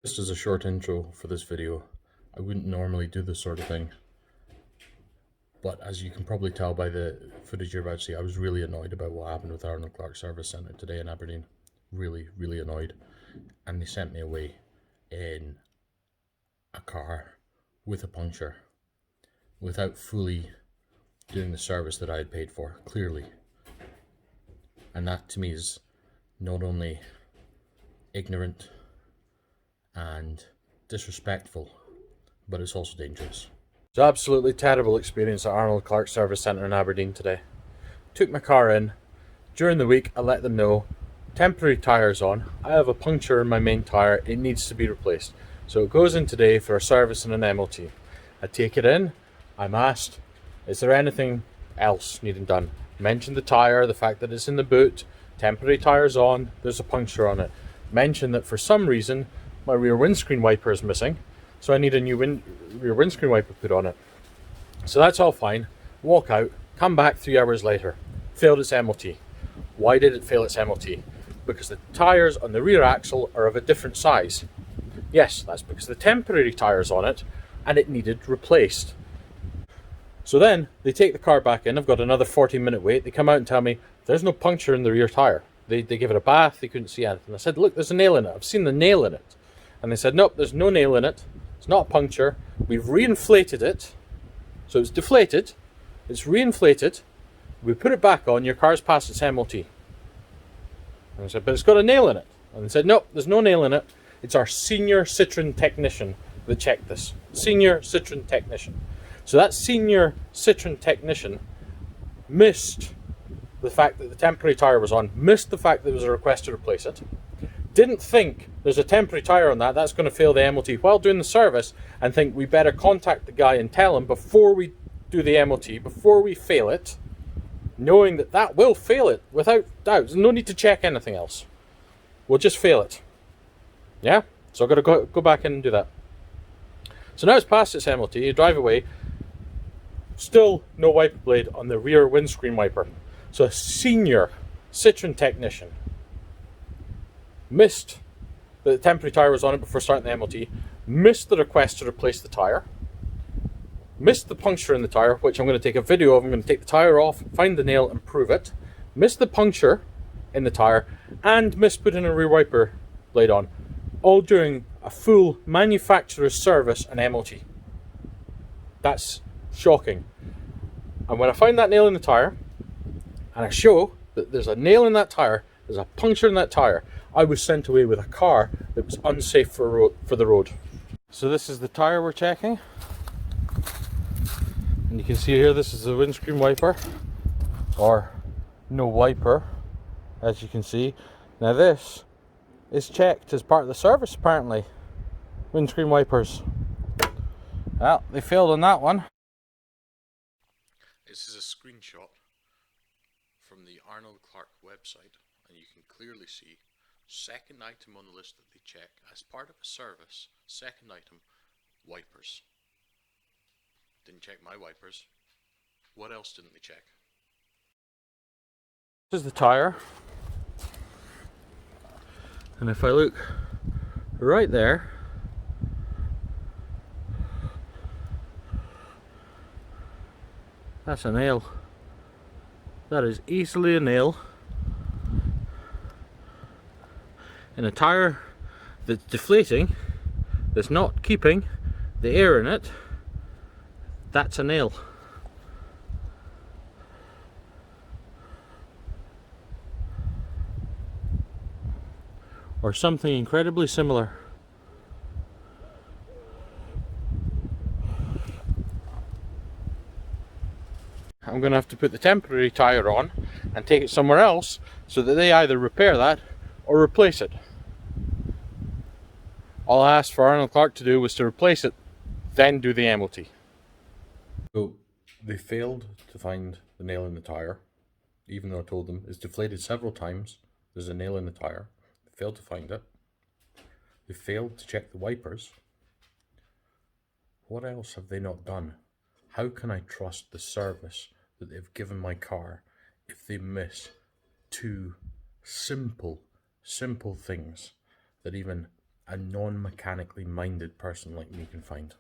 Just as a short intro for this video, I wouldn't normally do this sort of thing, but as you can probably tell by the footage you're about to see, I was really annoyed about what happened with Arnold Service Centre today in Aberdeen. Really annoyed. And they sent me away in a car with a puncture without fully doing the service that I had paid for, clearly. And that to me is not only ignorant and disrespectful, but it's also dangerous. It's an absolutely terrible experience at Arnold Service Centre in Aberdeen today. Took my car in. During the week I let them know, temporary tyres on, I have a puncture in my main tyre, it needs to be replaced. So it goes in today for a service and an MOT. I take it in, I'm asked, is there anything else needing done? Mention the tyre, the fact that it's in the boot, temporary tyres on, there's a puncture on it. Mention that for some reason my rear windscreen wiper is missing, so I need a new rear windscreen wiper put on it. So that's all fine. Walk out, come back 3 hours later. Failed its MOT. Why did it fail its MOT? Because the tyres on the rear axle are of a different size. Yes, that's because the temporary tyres on it and it needed replaced. So then they take the car back in. I've got another 40-minute wait. They come out and tell me there's no puncture in the rear tyre. They give it a bath. They couldn't see anything. I said, look, there's a nail in it. I've seen the nail in it. And they said, nope, there's no nail in it. It's not a puncture. We've reinflated it. So it's deflated. It's reinflated. We put it back on. Your car's passed its MOT. And I said, but it's got a nail in it. And they said, nope, there's no nail in it. It's our senior Citroen technician that checked this. Senior Citroen technician. So that senior Citroen technician missed the fact that the temporary tyre was on, missed the fact that there was a request to replace it, didn't think there's a temporary tyre on that's going to fail the MOT while doing the service, and think we better contact the guy and tell him before we do the MOT, before we fail it, knowing that that will fail it without doubt. There's no need to check anything else. We'll just fail it. Yeah? So I've got to go back in and do that. So now it's past its MOT, you drive away, still no wiper blade on the rear windscreen wiper. So a senior Citroen technician missed that the temporary tyre was on it before starting the MOT, missed the request to replace the tyre, missed the puncture in the tyre, which I'm going to take a video of. I'm going to take the tyre off, find the nail and prove it, missed the puncture in the tyre, and missed putting a rear wiper blade on, all during a full manufacturer's service and MOT. That's shocking. And when I find that nail in the tyre, and I show that there's a nail in that tyre, there's a puncture in that tyre, I was sent away with a car that was unsafe for the road. So this is the tyre we're checking. And you can see here, this is the windscreen wiper, or no wiper, as you can see. Now this is checked as part of the service, apparently. Windscreen wipers. Well, they failed on that one. This is a screenshot from the Arnold website, and you can clearly see second item on the list that they check as part of a service. Second item, wipers. Didn't check my wipers. What else didn't they check? This is the tyre, and if I look right there, that's a nail. That is easily a nail in a tyre that's deflating, that's not keeping the air in it. That's a nail. Or something incredibly similar. I'm going to have to put the temporary tyre on and take it somewhere else so that they either repair that or replace it. All I asked for Arnold Clark to do was to replace it, then do the MOT. So they failed to find the nail in the tyre, even though I told them it's deflated several times. There's a nail in the tyre. They failed to find it. They failed to check the wipers. What else have they not done? How can I trust the service that they've given my car if they miss two simple things that even a non-mechanically minded person like me can find.